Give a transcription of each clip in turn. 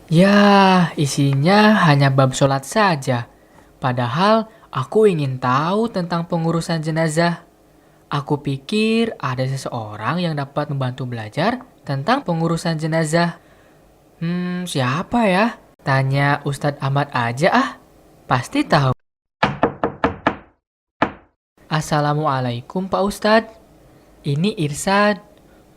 Ya, isinya hanya bab sholat saja. Padahal aku ingin tahu tentang pengurusan jenazah. Aku pikir ada seseorang yang dapat membantu belajar tentang pengurusan jenazah. Siapa ya? Tanya Ustadz Ahmad aja ah. Pasti tahu. Assalamualaikum Pak Ustadz. Ini Irsad.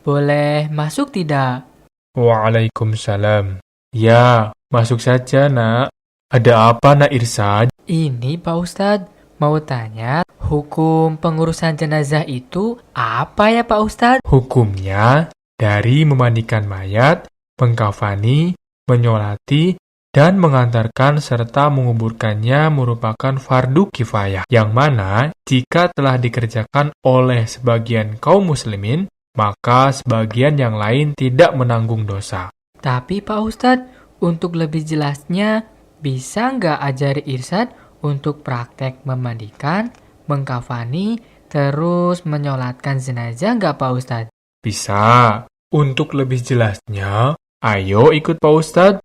Boleh masuk tidak? Waalaikumsalam. Ya, masuk saja, Nak. Ada apa, Nak Irsad? Ini Pak Ustadz, mau tanya, hukum pengurusan jenazah itu apa ya Pak Ustadz? Hukumnya dari memandikan mayat, mengkafani, menyolati, dan mengantarkan serta menguburkannya merupakan fardu kifayah, yang mana jika telah dikerjakan oleh sebagian kaum muslimin, maka sebagian yang lain tidak menanggung dosa. Tapi Pak Ustadz, untuk lebih jelasnya, bisa nggak ajari Irsad untuk praktek memandikan, mengkafani, terus menyolatkan jenazah nggak Pak Ustadz? Bisa. Untuk lebih jelasnya, ayo ikut Pak Ustadz.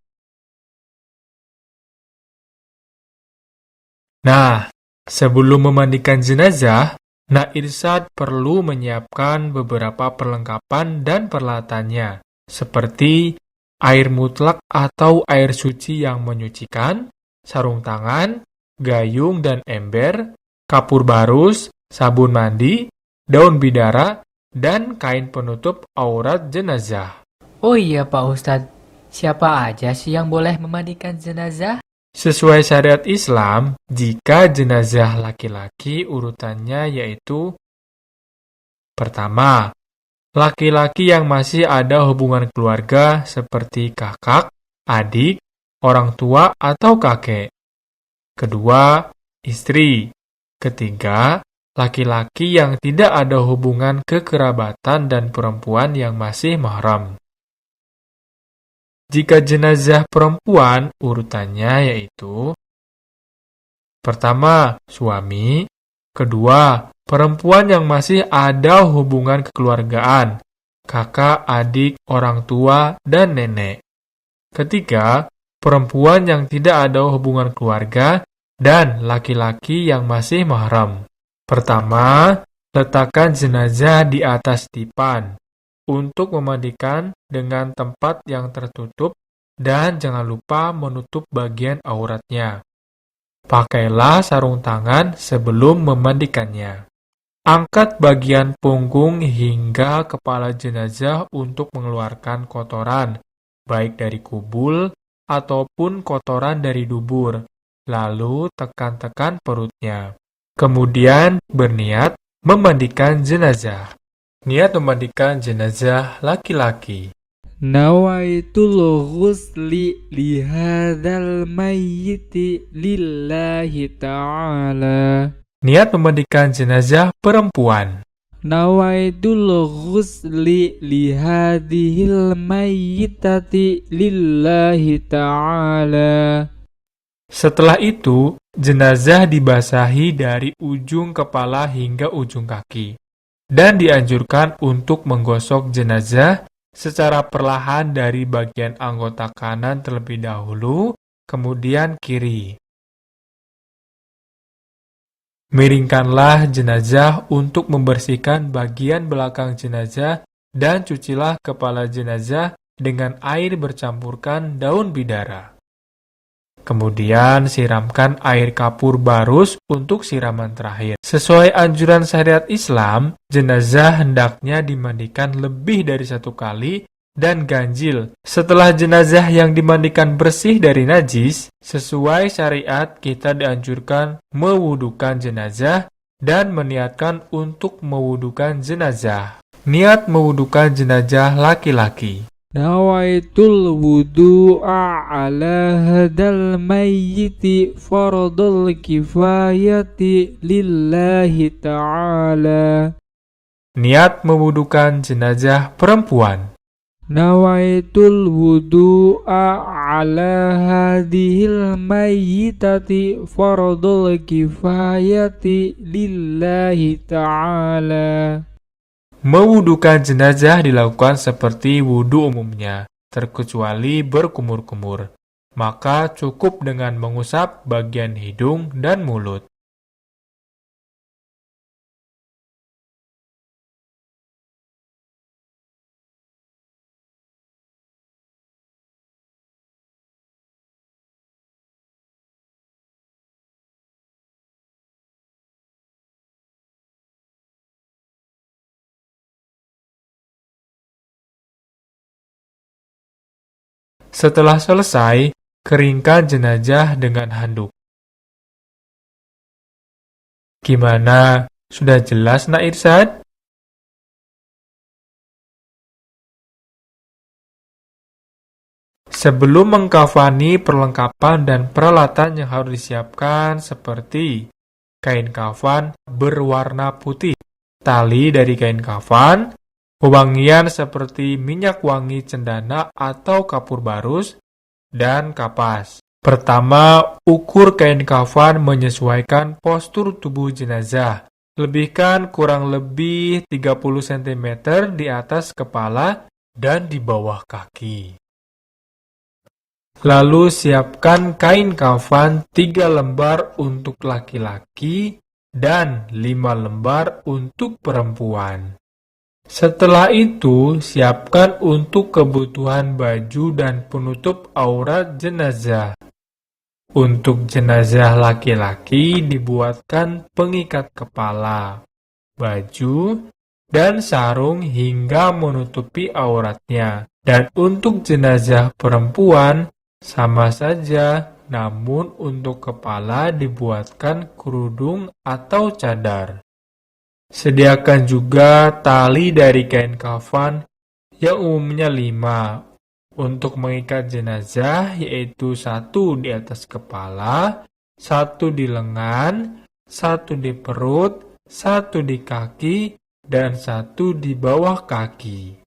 Nah, sebelum memandikan jenazah, Nak Irsad perlu menyiapkan beberapa perlengkapan dan peralatannya, seperti air mutlak atau air suci yang menyucikan, sarung tangan, gayung dan ember, kapur barus, sabun mandi, daun bidara, dan kain penutup aurat jenazah. Oh iya Pak Ustadz, siapa aja sih yang boleh memandikan jenazah? Sesuai syariat Islam, jika jenazah laki-laki urutannya yaitu pertama, laki-laki yang masih ada hubungan keluarga seperti kakak, adik, orang tua, atau kakek. Kedua, istri. Ketiga, laki-laki yang tidak ada hubungan kekerabatan dan perempuan yang masih mahram. Jika jenazah perempuan, urutannya yaitu pertama, suami. Kedua, perempuan yang masih ada hubungan kekeluargaan, kakak, adik, orang tua, dan nenek. Ketiga, perempuan yang tidak ada hubungan keluarga dan laki-laki yang masih mahram. Pertama, letakkan jenazah di atas dipan untuk memandikan dengan tempat yang tertutup dan jangan lupa menutup bagian auratnya. Pakailah sarung tangan sebelum memandikannya. Angkat bagian punggung hingga kepala jenazah untuk mengeluarkan kotoran, baik dari kubul ataupun kotoran dari dubur. Lalu tekan-tekan perutnya. Kemudian berniat memandikan jenazah. Niat memandikan jenazah laki-laki. Nawaitul ghusli lihadzal mayyiti lillahi ta'ala. Niat memandikan jenazah perempuan. Nawaitul ghusli lihadhil mayyitati lillahi ta'ala. Setelah itu, jenazah dibasahi dari ujung kepala hingga ujung kaki. Dan dianjurkan untuk menggosok jenazah secara perlahan dari bagian anggota kanan terlebih dahulu, kemudian kiri. Miringkanlah jenazah untuk membersihkan bagian belakang jenazah dan cucilah kepala jenazah dengan air bercampurkan daun bidara. Kemudian siramkan air kapur barus untuk siraman terakhir. Sesuai anjuran syariat Islam, jenazah hendaknya dimandikan lebih dari 1 kali dan ganjil. Setelah jenazah yang dimandikan bersih dari najis, sesuai syariat kita dianjurkan mewudukan jenazah dan meniatkan untuk mewudukan jenazah. Niat mewudukan jenazah laki-laki. Nawaitul wudu'a ala hadal mayyiti fardul kifayati lillahi ta'ala. Niat mewudukan jenazah perempuan. Nawaitul wudu'a ala hadhil mayyitati fardul kifayati lillahi ta'ala. Mewudukan jenazah dilakukan seperti wudu umumnya, terkecuali berkumur-kumur. maka cukup dengan mengusap bagian hidung dan mulut. Setelah selesai, keringkan jenazah dengan handuk. Gimana? Sudah jelas, Nak Irsad? Sebelum mengkafani, perlengkapan dan peralatan yang harus disiapkan seperti kain kafan berwarna putih, tali dari kain kafan, wewangian seperti minyak wangi cendana atau kapur barus, dan kapas. Pertama, ukur kain kafan menyesuaikan postur tubuh jenazah. Lebihkan kurang lebih 30 cm di atas kepala dan di bawah kaki. Lalu siapkan kain kafan 3 lembar untuk laki-laki dan 5 lembar untuk perempuan. Setelah itu, siapkan untuk kebutuhan baju dan penutup aurat jenazah. Untuk jenazah laki-laki dibuatkan pengikat kepala, baju, dan sarung hingga menutupi auratnya. Dan untuk jenazah perempuan, sama saja, namun untuk kepala dibuatkan kerudung atau cadar. Sediakan juga tali dari kain kafan yang umumnya 5 untuk mengikat jenazah, yaitu 1 di atas kepala, 1 di lengan, 1 di perut, 1 di kaki, dan 1 di bawah kaki.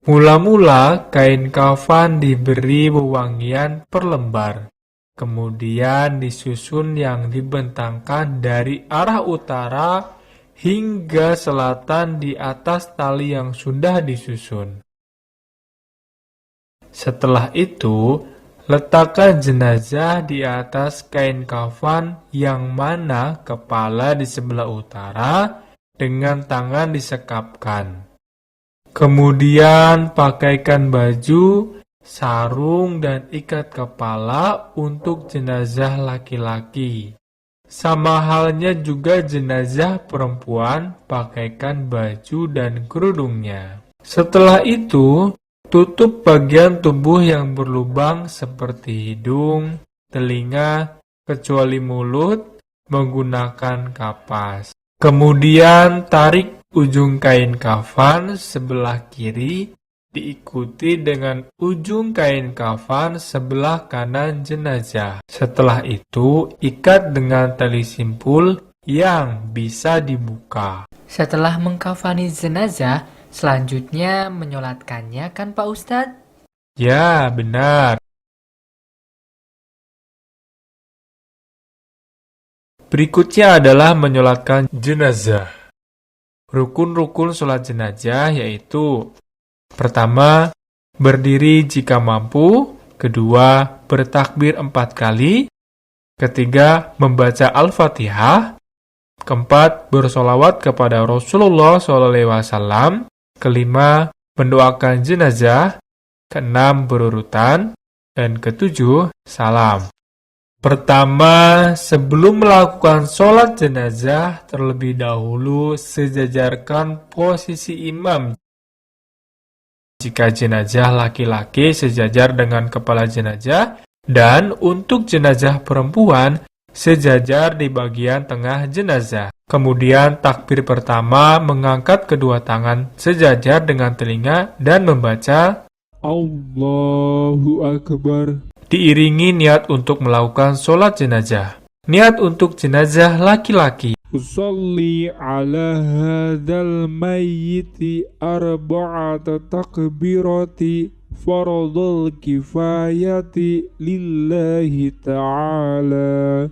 Mula-mula kain kafan diberi wewangian per lembar, kemudian disusun yang dibentangkan dari arah utara hingga selatan di atas tali yang sudah disusun. Setelah itu, letakkan jenazah di atas kain kafan yang mana kepala di sebelah utara dengan tangan disekapkan. Kemudian pakaikan baju, sarung, dan ikat kepala untuk jenazah laki-laki. Sama halnya juga jenazah perempuan, pakaikan baju dan kerudungnya. Setelah itu, tutup bagian tubuh yang berlubang seperti hidung, telinga, kecuali mulut, menggunakan kapas. Kemudian tarik ujung kain kafan sebelah kiri diikuti dengan ujung kain kafan sebelah kanan jenazah. Setelah itu, ikat dengan tali simpul yang bisa dibuka. Setelah mengkafani jenazah, selanjutnya menyolatkannya kan Pak Ustadz? Ya, benar. Berikutnya adalah menyolatkan jenazah. Rukun-rukun sholat jenazah yaitu: pertama, berdiri jika mampu. Kedua, bertakbir 4 kali. Ketiga, membaca Al-Fatihah. Keempat, bersolawat kepada Rasulullah SAW. Kelima, mendoakan jenazah. Keenam, berurutan. Dan ketujuh, salam. Pertama, sebelum melakukan sholat jenazah, terlebih dahulu sejajarkan posisi imam. Jika jenazah laki-laki, sejajar dengan kepala jenazah, dan untuk jenazah perempuan, sejajar di bagian tengah jenazah. Kemudian takbir pertama, mengangkat kedua tangan sejajar dengan telinga dan membaca Allahu Akbar. Diiringi niat untuk melakukan sholat jenazah. Niat untuk jenazah laki-laki. Usalli ala hadzal mayyiti arba'ata takbirati faradul kifayati lillahi ta'ala.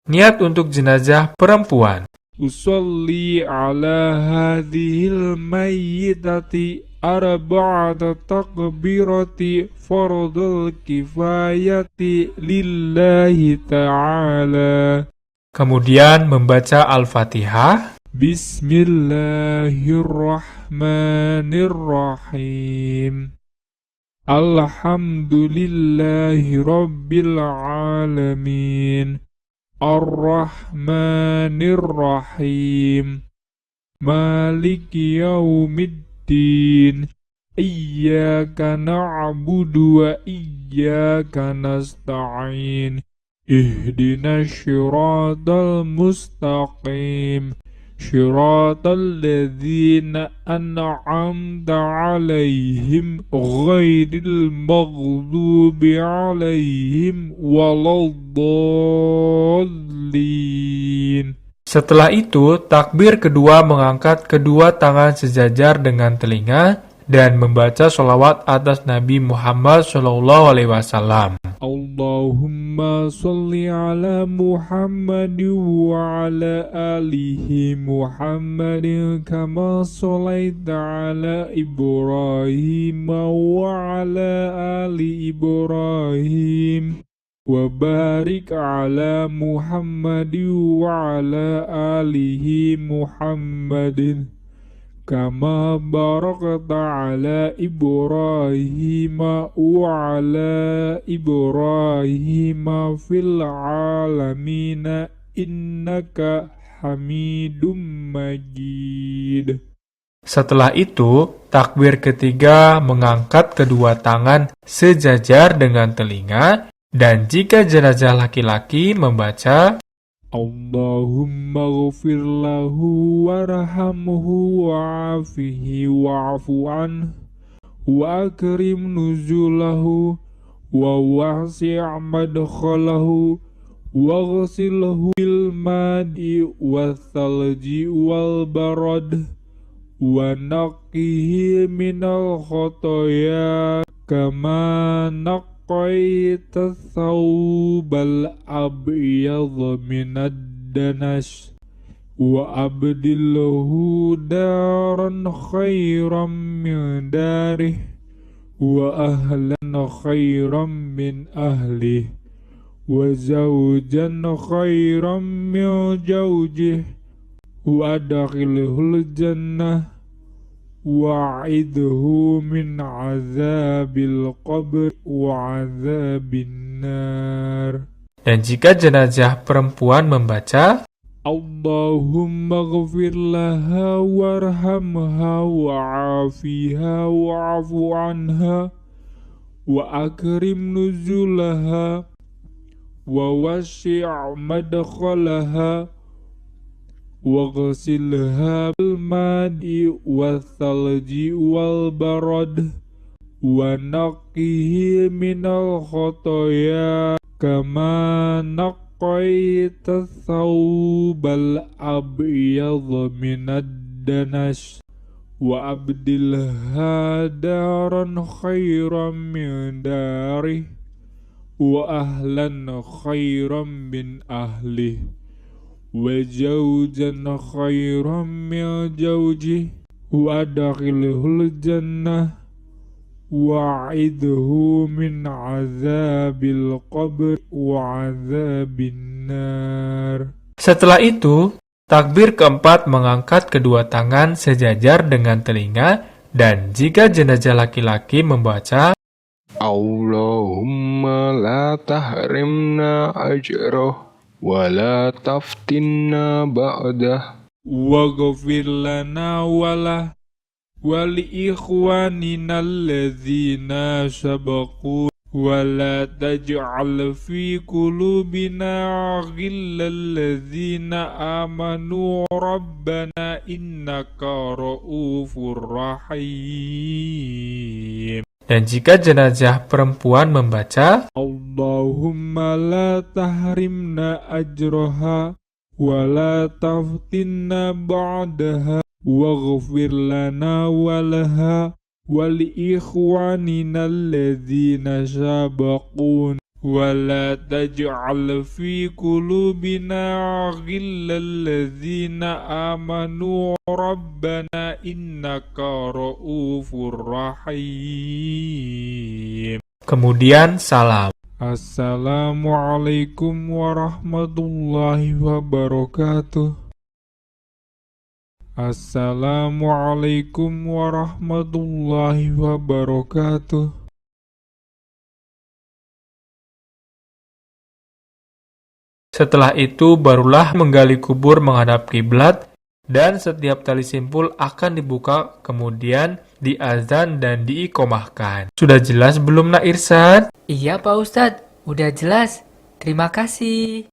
Niat untuk jenazah perempuan. Usalli ala hadhil mayyitati arba'ata takbirati fardul kifayati lillahi ta'ala. Kemudian membaca Al-Fatihah. Bismillahirrahmanirrahim. Alhamdulillahi rabbil alamin. Ar-Rahmanir-Rahim. Maliki yaumiddin. Iyyaka na'budu wa iyyaka nasta'in. Ihdinas syiratal mustaqim. Syiratal ladzina an'amta 'alaihim ghairil maghdubi 'alaihim waladdallin. Setelah itu, takbir kedua mengangkat kedua tangan sejajar dengan telinga dan membaca sholawat atas Nabi Muhammad SAW. Allahumma sholli ala Muhammadin wa ala alihi Muhammadin kama sholaita ala Ibrahim wa ala ali Ibrahim wa barik ala Muhammadin wa ala alihi Muhammadin kama barakta ala Ibrahim wa ala Ibrahim fil alamin innaka Hamidum Majid. Setelah itu, takbir ketiga mengangkat kedua tangan sejajar dengan telinga, dan jika jenazah laki-laki membaca Allahumma ghfir lahu warhamhu wa'afihi wa'afu anhu wa akrim nuzulahu wa wasi' madkhalahu wa ghsilhu bil madi wa thalji wal barad wa naqihi minal khotoya kama naqaita thawbal abyadh minad danas wa abdilhu daran khairam min darih wa ahlan khairam min ahlih wa zawjan khairam min zawjih wa adkhilhul jannah wa'idhu min azabil qabr wa azabin nar. Dan jika jenazah perempuan membaca Allahumma ghfir laha warhamha wa'afiha wa'afu anha wa akrim nuzulaha wa wasi' madkhalaha waghsilha bil madi wathalji wal barad wa naqihi minal khotoya kama naqaita thawbal abyadh minad danas wa abdilha daran khairam min darih wa ahlan khairam min ahlih wa zawjan khairam min zawjih wa adkhilhul jannah wa'idhu min azabil qabr wa azabin nar. Setelah itu, takbir keempat mengangkat kedua tangan sejajar dengan telinga, dan jika jenazah laki-laki membaca Allahumma la tahrimna ajrah wa la taftinna ba'dah waghfir lana walah wali ikhwanina alladzina sabaqu wa la taj'al fi qulubina ghillal ladzina amanu rabbana innaka ra'ufur rahim. Dan jika jenazah perempuan membaca Allahumma la tahrimna ajraha wa la taftinna ba'daha waghfir lana walaha wali ikhwanina alladzina sabaqun ولا تجعل في قلوبنا غلا الذين آمنوا ربنا إنك رؤوف رحيم. Kemudian salam. Assalamualaikum warahmatullahi wabarakatuh. Assalamualaikum warahmatullahi wabarakatuh. Setelah itu barulah menggali kubur menghadap kiblat dan setiap tali simpul akan dibuka kemudian diazan dan diikomahkan. Sudah jelas belum Nak Irsan? Iya Pak Ustadz, udah jelas. Terima kasih.